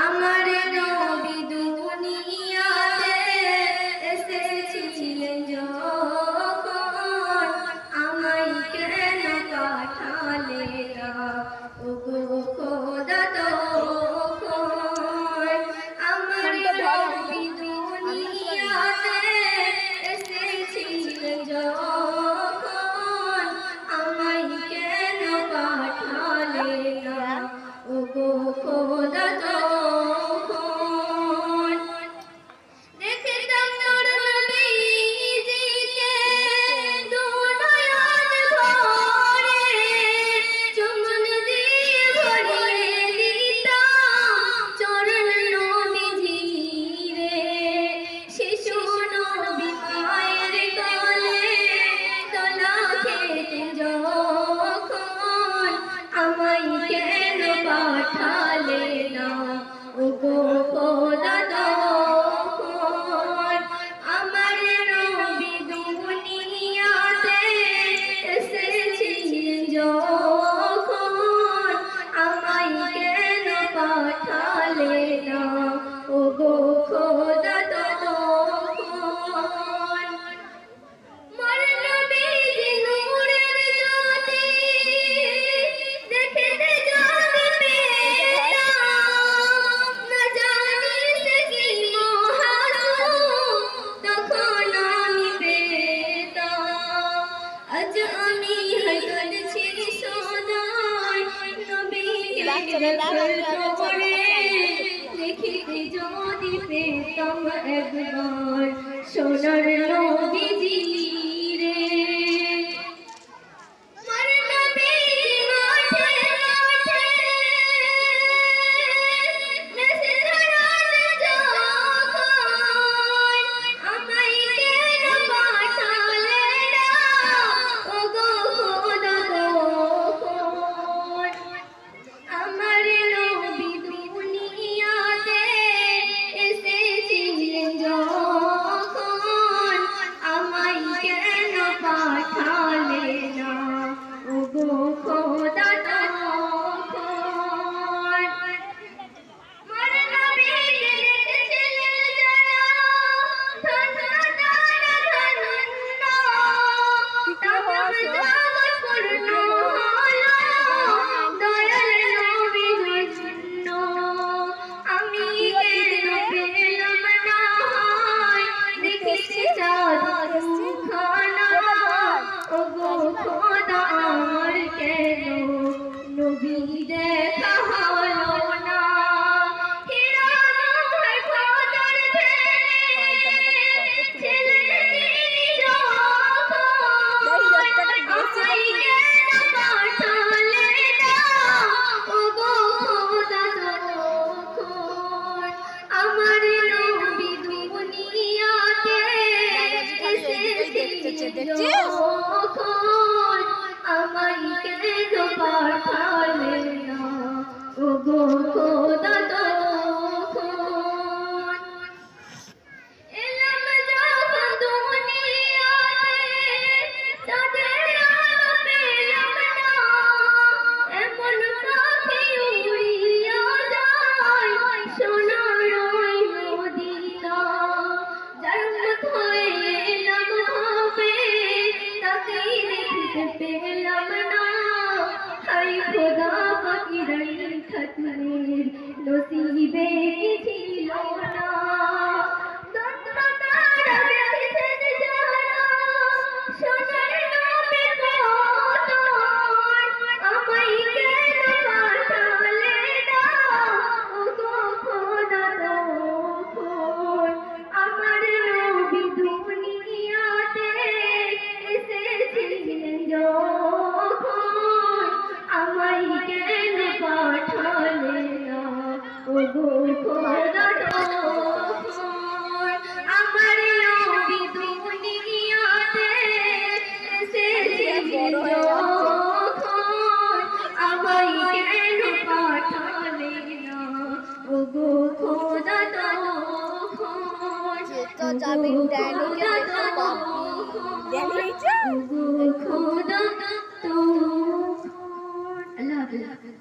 আমার নবী দুনিয়াতে এসেছিলেন যখন আমায় কেন পাঠালে না ওগো খোদা তখন আমার নবী দুনিয়াতে এসেছিলেন যখন আমায় কেন পাঠালে না ওগো খোদা পাঠালে না ওগো খোদা তখন আমার নবী দুনিয়াতে এসেছিলেন যখন আমায় কেন পাঠালে না ওগো খোদা তখন মোর নবীজি নূরের জ্যোতি দেখতে দেখিতে যদি পেতাম একবার সোনার নবীজি রে নবী দেখা হলো না আমার নবী দুনিয়াতে যখন আমায় কেন পাঠালে না ওগো খোদা তখন এলাম যখন দুনিয়াতে তাদের আলো পেলাম না এমন পাখি উড়িয়া যায় সোনার ওই মদিনা যার কোথায় এলাম হবে তাকেই দেখতে পেলাম না হাই খোদা পাখিরাই খাতির নসিবে ছিল না আমার নবী দুনিয়াতে এসেছিলেন যখন আমায় কেন পাঠালে না ওগো খোদা তখন খোদা হাফেজ।